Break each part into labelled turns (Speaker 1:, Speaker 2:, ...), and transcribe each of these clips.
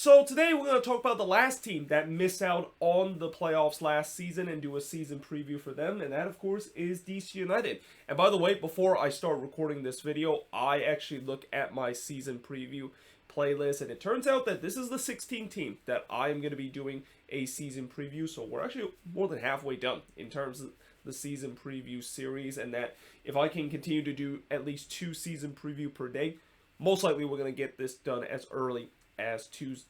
Speaker 1: So today we're going to talk about the last team that missed out on the playoffs last season and do a season preview for them, and that of course is DC United. And by the way, before I start recording this video, I actually look at my season preview playlist, and it turns out that this is the 16th team that I'm going to be doing a season preview, so we're actually more than halfway done in terms of the season preview series, and that if I can continue to do at least 2 season preview per day, most likely we're going to get this done as early as Tuesday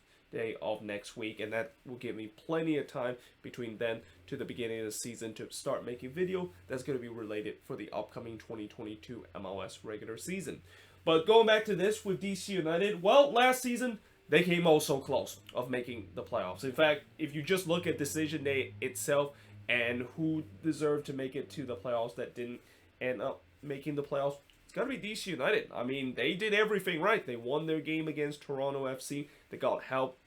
Speaker 1: of next week, and that will give me plenty of time between then to the beginning of the season to start making video that's going to be related for the upcoming 2022 MLS regular season. But going back to this with DC United, well, last season they came oh so close of making the playoffs. In fact, if you just look at decision day itself and who deserved to make it to the playoffs that didn't end up making the playoffs, it's got to be DC United. I mean, they did everything right. They won their game against Toronto FC. They got help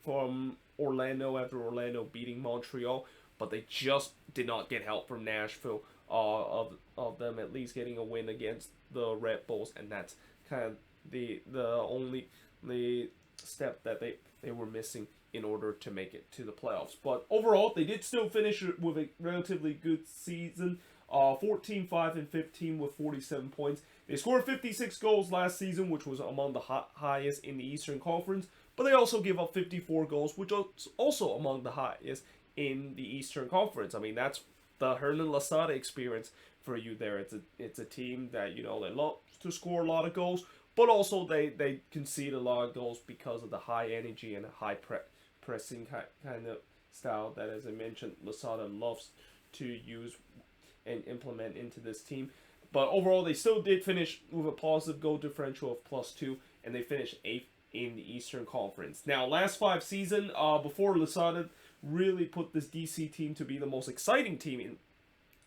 Speaker 1: from Orlando after Orlando beating Montreal, but they just did not get help from Nashville of them at least getting a win against the Red Bulls, and that's kind of the only step that they were missing in order to make it to the playoffs. But overall, they did still finish with a relatively good season. 14, 5, and 15 with 47 points. They scored 56 goals last season, which was among the highest in the Eastern Conference, but they also gave up 54 goals, which was also among the highest in the Eastern Conference. I mean, that's the Hernan Losada experience for you there. It's a team that, you know, they love to score a lot of goals, but also they concede a lot of goals because of the high energy and high pressing kind of style that, as I mentioned, Losada loves to use and implement into this team. But overall, they still did finish with a positive goal differential of +2, and they finished 8th in the Eastern Conference. Now, last 5 seasons, before Losada really put this DC team to be the most exciting team in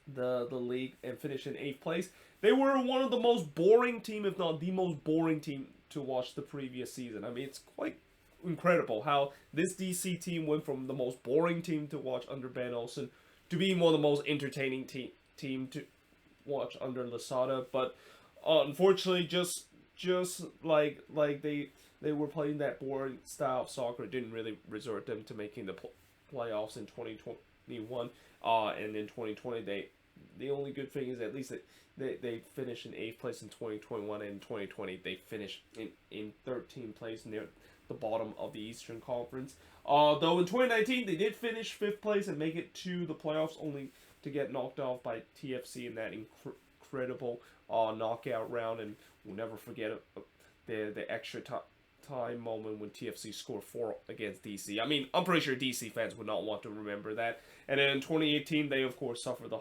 Speaker 1: the league and finish in 8th place, they were one of the most boring team, if not the most boring team to watch the previous season. I mean, it's quite incredible how this DC team went from the most boring team to watch under Ben Olsen to being one of the most entertaining team to watch under Losada. But unfortunately, just like they were playing that boring style of soccer, it didn't really resort them to making the playoffs in 2021. And in 2020, the only good thing is at least they finished in 8th place in 2021, and in 2020 they finished in 13th place near the bottom of the Eastern Conference. Though in 2019 they did finish 5th place and make it to the playoffs, only to get knocked off by TFC in that incredible knockout round. And we'll never forget the extra time moment when TFC scored 4 against DC. I mean, I'm pretty sure DC fans would not want to remember that. And then in 2018, they of course suffered the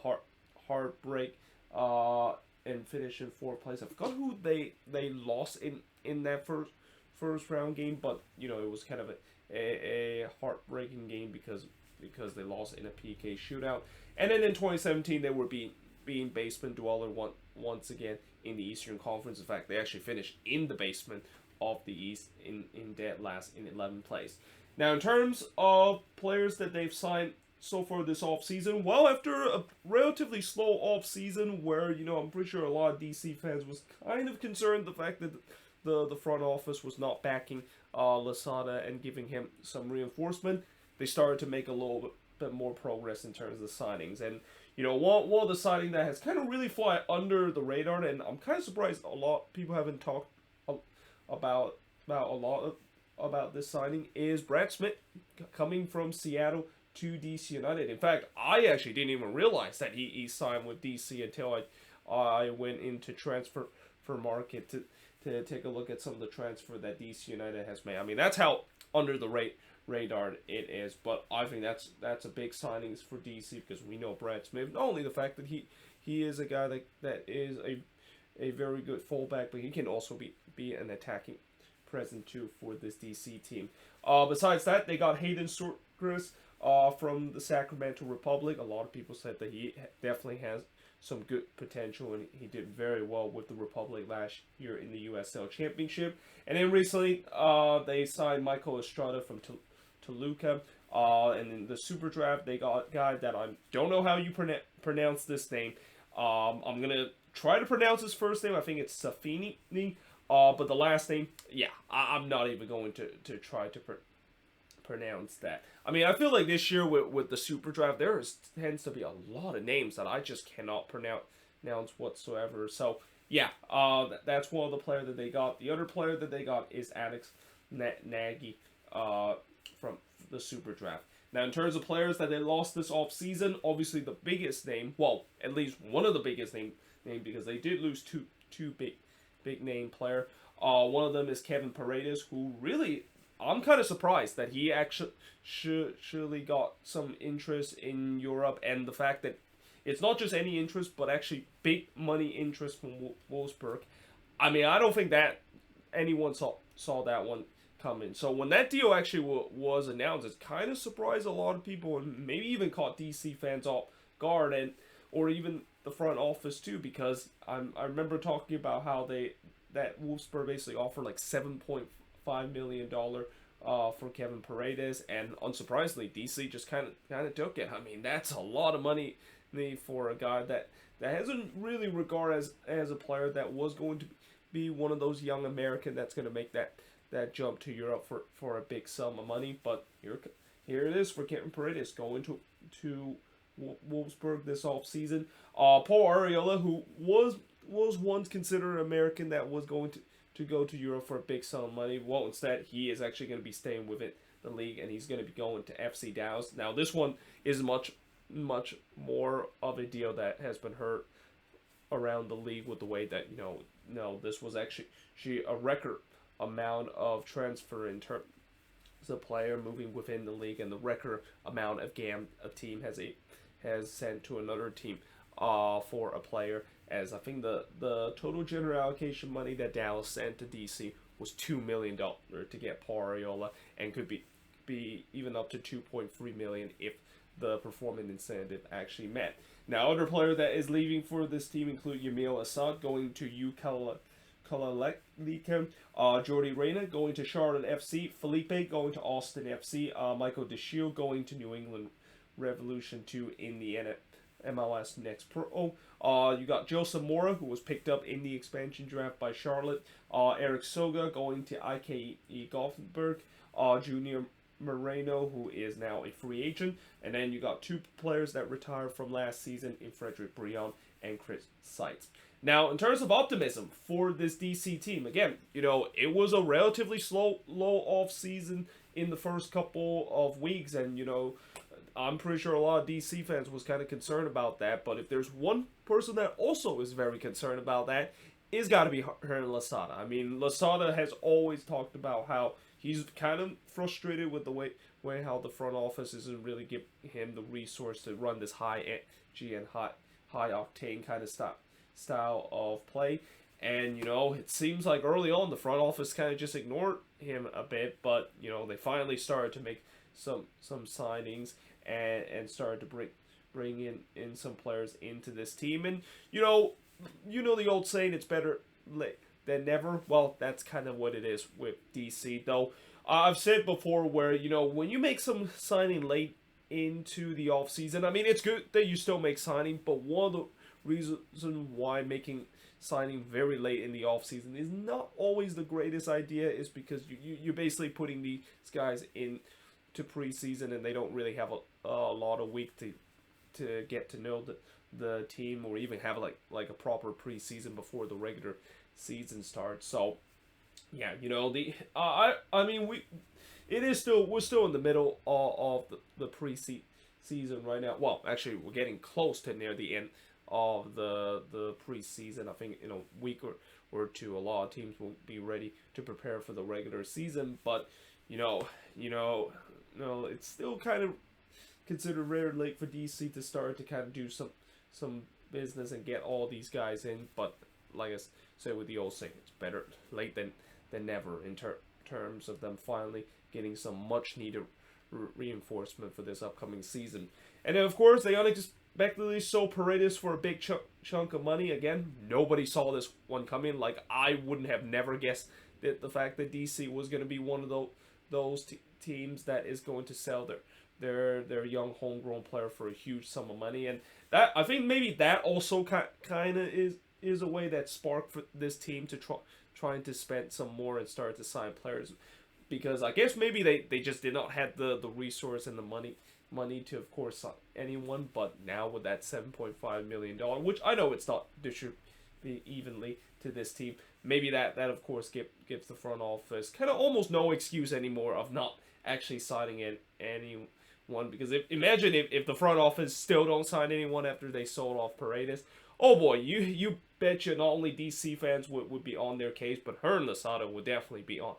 Speaker 1: heartbreak and finished in 4th place. I forgot who they lost in that first round game, but you know, it was kind of a heartbreaking game because they lost in a PK shootout. And then in 2017, they were being basement dweller once again in the Eastern Conference. In fact, they actually finished in the basement of the East in dead last in 11th place. Now, in terms of players that they've signed so far this offseason, well, after a relatively slow offseason where, you know, I'm pretty sure a lot of DC fans was kind of concerned the fact that the front office was not backing Losada and giving him some reinforcement, they started to make a little bit more progress in terms of the signings. And, you know, one of the signing that has kind of really fly under the radar, and I'm kind of surprised a lot of people haven't talked about this signing, is Brad Smith coming from Seattle to DC United. In fact, I actually didn't even realize that he signed with DC until I went into transfer market to take a look at some of the transfer that DC United has made. I mean, that's how under the radar it is, but I think that's a big signing for DC because we know Brad Smith, not only the fact that he is a guy that is a very good fullback, but he can also be an attacking presence too for this DC team. Besides that, they got Hayden Sorgris from the Sacramento Republic. A lot of people said that he definitely has some good potential, and he did very well with the Republic last year in the USL Championship. And then recently, they signed Michael Estrada from Toluca. And in the Super Draft, they got a guy that I don't know how you pronounce this name. I'm going to try to pronounce his first name. I think it's Safini. But the last name, yeah, I'm not even going to try to pronounce that. I mean, I feel like this year with the Super Draft, tends to be a lot of names that I just cannot pronounce whatsoever. So yeah, that's one of the players that they got. The other player that they got is Alex Nagy from the Super Draft. Now, in terms of players that they lost this offseason, obviously the biggest name, well, at least one of the biggest name because they did lose two big name player. One of them is Kevin Paredes, who really, I'm kind of surprised that he actually got some interest in Europe, and the fact that it's not just any interest, but actually big money interest from Wolfsburg. I mean, I don't think that anyone saw that one coming. So when that deal actually was announced, it kind of surprised a lot of people, and maybe even caught DC fans off guard, and or even the front office too, because I remember talking about how that Wolfsburg basically offered like $7.5 million for Kevin Paredes, and unsurprisingly, DC just kind of took it. I mean, that's a lot of money for a guy that hasn't really regarded as a player that was going to be one of those young American that's going to make that jump to Europe for a big sum of money. But here it is for Kevin Paredes going to Wolfsburg this offseason. Paul Arriola, who was once considered an American that was going to go to Europe for a big sum of money. Well, instead, he is actually going to be staying with the league, and he's going to be going to FC Dallas. Now, this one is much more of a deal that has been heard around the league with the way that, this was actually a record amount of transfer in terms of player moving within the league, and the record amount of game a team has sent to another team for a player, as I think the total general allocation money that Dallas sent to DC was $2 million to get Paul Arriola, and could be even up to $2.3 million if the performance incentive actually met. Now, other player that is leaving for this team include Yamil Assad going to UCLA, Jordi Reyna going to Charlotte FC, Felipe going to Austin FC, Michael DeShiel going to New England Revolution 2 in the MLS Next Pro. You got Joseph Mora, who was picked up in the expansion draft by Charlotte, Eric Soga going to IKE Gothenburg, Junior Moreno, who is now a free agent, and then you got two players that retired from last season in Frederick Brion and Chris Seitz. Now, in terms of optimism for this DC team, again, it was a relatively low off season in the first couple of weeks, and I'm pretty sure a lot of DC fans was kind of concerned about that. But if there's one person that also is very concerned about that, it's got to be Hernan Losada. I mean, Losada has always talked about how he's kind of frustrated with the way how the front office isn't really giving him the resource to run this high energy and high octane kind of style of play. And it seems like early on the front office kind of just ignored him a bit, but they finally started to make some signings and started to bring in some players into this team. And the old saying, it's better late than never. Well, that's kind of what it is with DC, though. I've said before where, when you make some signing late into the offseason, I mean, it's good that you still make signing, but one of the reasons why making signing very late in the offseason is not always the greatest idea is because you're basically putting these guys in to preseason, and they don't really have a lot of week to get to know the team, or even have like a proper preseason before the regular season starts. So yeah, we're still in the middle of the preseason right now. Well, actually, we're getting close to near the end of the preseason. I think in a week or two, a lot of teams will be ready to prepare for the regular season. But it's still kind of considered very late for DC to start to kind of do some business and get all these guys in. But like I said with the old saying, it's better late than never in terms of them finally getting some much needed reinforcement for this upcoming season. And then of course they unexpectedly sold Paredes for a big chunk of money. Again, nobody saw this one coming. Like, I wouldn't have never guessed that the fact that DC was going to be one of those teams that is going to sell their young homegrown player for a huge sum of money. And that, I think maybe that also kind of is a way that sparked for this team to trying to spend some more and start to sign players, because I guess maybe they just did not have the resource and the money to, of course, sign anyone. But now with that $7.5 million, which I know it's not distributed evenly to this team, maybe that of course gives the front office kind of almost no excuse anymore of not actually signing in anyone. Because imagine if the front office still don't sign anyone after they sold off Paredes. Oh boy, you betcha not only DC fans would be on their case, but her and Losada would definitely be on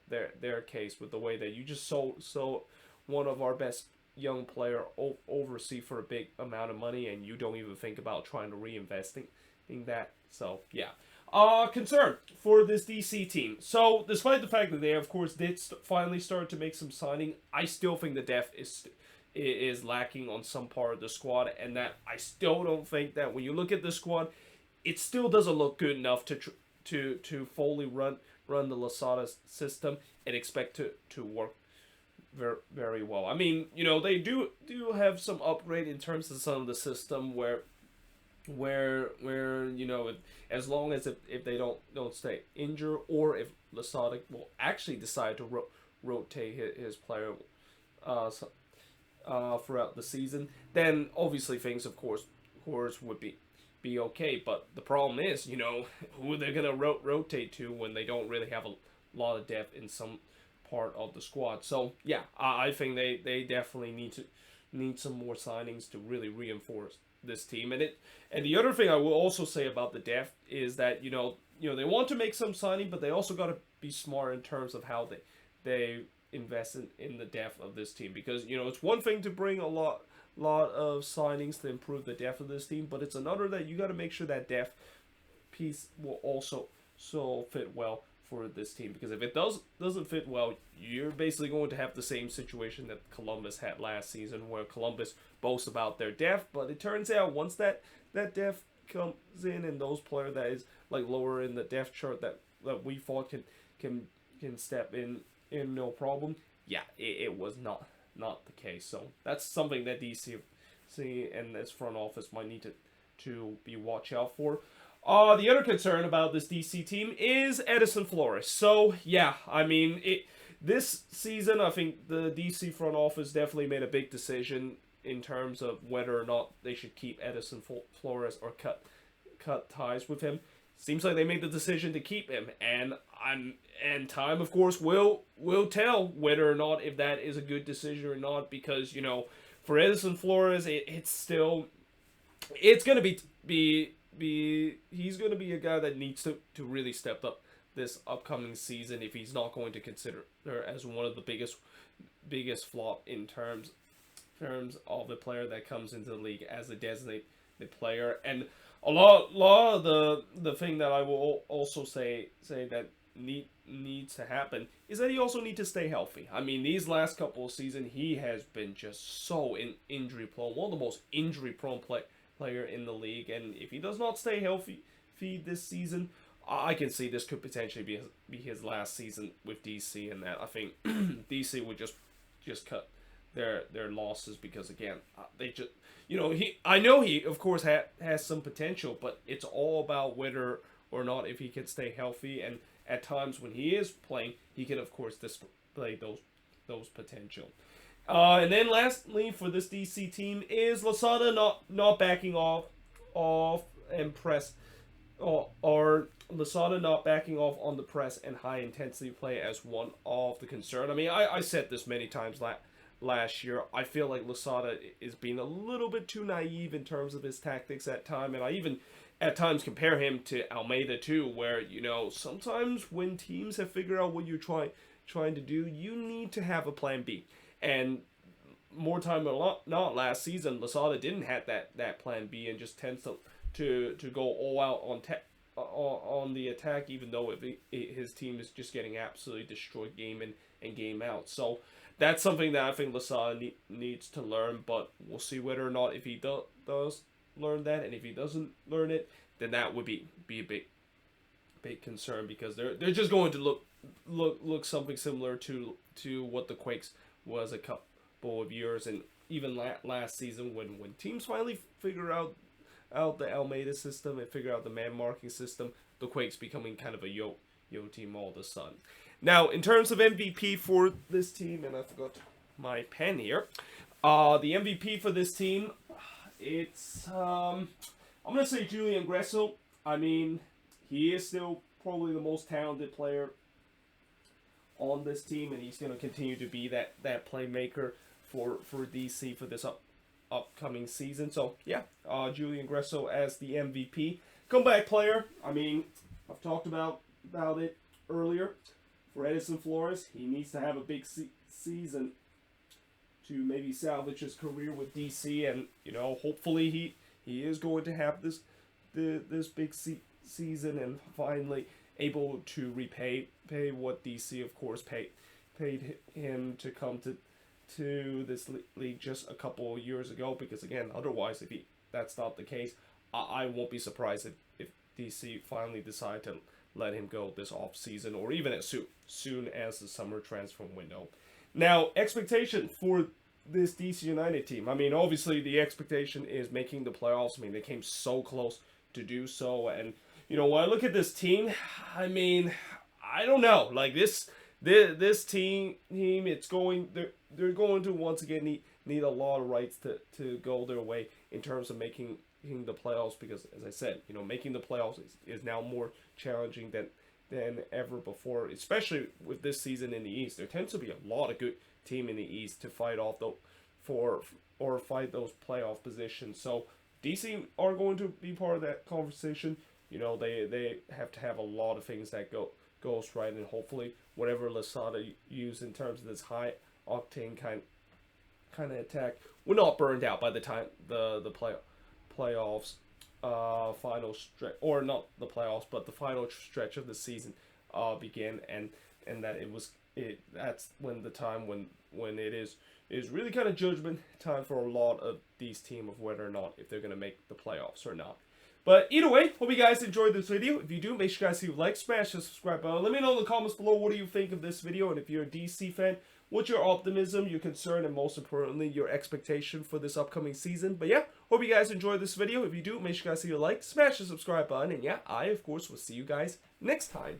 Speaker 1: their case with the way that you just sold one of our best young player overseas for a big amount of money, and you don't even think about trying to reinvest in that. So yeah, concern for this DC team. So despite the fact that they of course did finally start to make some signing, I still think the depth is lacking on some part of the squad, and that I still don't think that when you look at the squad, it still doesn't look good enough to fully run the Losada system and expect to work very, very well. I mean, they do have some upgrade in terms of some of the system where as long as if they don't stay injured, or if Losada will actually decide to rotate his player throughout the season, then obviously things of course would be okay. But the problem is, who they're gonna rotate to when they don't really have a lot of depth in some part of the squad. So yeah, I think they definitely need some more signings to really reinforce this team. And the other thing I will also say about the depth is that they want to make some signing, but they also got to be smart in terms of how they invest in the depth of this team. Because it's one thing to bring a lot of signings to improve the depth of this team, but it's another that you got to make sure that depth piece will also fit well for this team. Because if it doesn't fit well, you're basically going to have the same situation that Columbus had last season, where Columbus boasts about their depth, but it turns out once that depth comes in, and those players that is like lower in the depth chart that we thought can step in no problem, yeah, it was not the case. So that's something that DC and this front office might need to be watch out for. The other concern about this DC team is Edison Flores. So yeah, I mean, this season I think the DC front office definitely made a big decision in terms of whether or not they should keep Edison Flores or cut ties with him. Seems like they made the decision to keep him, and time of course will tell whether or not if that is a good decision or not. Because for Edison Flores, it's gonna be he's gonna be a guy that needs to really step up this upcoming season if he's not going to consider her as one of the biggest flop in terms of the player that comes into the league as a designated player. And a lot of the thing that I will also say that needs to happen is that he also needs to stay healthy. I mean, these last couple of seasons he has been just so injury prone, one of the most injury prone player in the league. And if he does not stay healthy this season, I can see this could potentially be his last season with DC, and that I think DC would just cut their losses, because again, they just I know he of course has some potential, but it's all about whether or not if he can stay healthy. And at times when he is playing, he can of course display those potential. And then lastly for this DC team is Losada not backing off and press, or Losada not backing off on the press and high intensity play as one of the concern. I mean, I said this many times last year. I feel like Losada is being a little bit too naive in terms of his tactics at time, and I even at times compare him to Almeida too, where sometimes when teams have figured out what you're trying to do, you need to have a plan B. And more time than not, last season Losada didn't have that plan B, and just tends to go all out on the attack, even though his team is just getting absolutely destroyed game in and game out. So that's something that I think Losada needs to learn, but we'll see whether or not if he does learn that. And if he doesn't learn it, then that would be a big concern, because they're just going to look something similar to what the Quakes was a couple of years, and even last season when teams finally figure out the Almeida system and figure out the man marking system, the Quakes becoming kind of a yo team all of a sudden. Now, in terms of MVP for this team, and I forgot my pen here, the MVP for this team, it's I'm gonna say Julian Gressel. I mean, he is still probably the most talented player on this team, and he's gonna continue to be that playmaker for DC for this upcoming season. So yeah, Julian Gressel as the MVP. Comeback player. I mean, I've talked about it earlier. For Edison Flores, he needs to have a big season to maybe salvage his career with DC, and hopefully he is going to have this big season and finally able to repay what DC of course paid him to come to this league just a couple of years ago. Because again, otherwise, if that's not the case, I won't be surprised if DC finally decide to let him go this off season, or even as soon as the summer transfer window. Now, expectation for this DC United team. I mean, obviously the expectation is making the playoffs. I mean, they came so close to do so, and when I look at this team, I mean, I don't know. Like this team, they're going to once again need a lot of rights to go their way in terms of making the playoffs, because as I said, making the playoffs is now more challenging than ever before, especially with this season in the East. There tends to be a lot of good team in the East to fight off fight those playoff positions. So DC are going to be part of that conversation. They have to have a lot of things that goes right, and hopefully whatever Lasada used in terms of this high octane kind of attack, we're not burned out by the time the playoffs final stretch, or not the playoffs, but the final stretch of the season begin, and that that's when the time when it is really kind of judgment time for a lot of these teams of whether or not if they're going to make the playoffs or not. But either way, hope you guys enjoyed this video. If you do, make sure you guys leave a like, smash the subscribe button. Let me know in the comments below what do you think of this video, and if you're a DC fan, what's your optimism, your concern, and most importantly, your expectation for this upcoming season. But yeah, hope you guys enjoyed this video. If you do, make sure you guys leave a like, smash the subscribe button, and yeah, I of course will see you guys next time.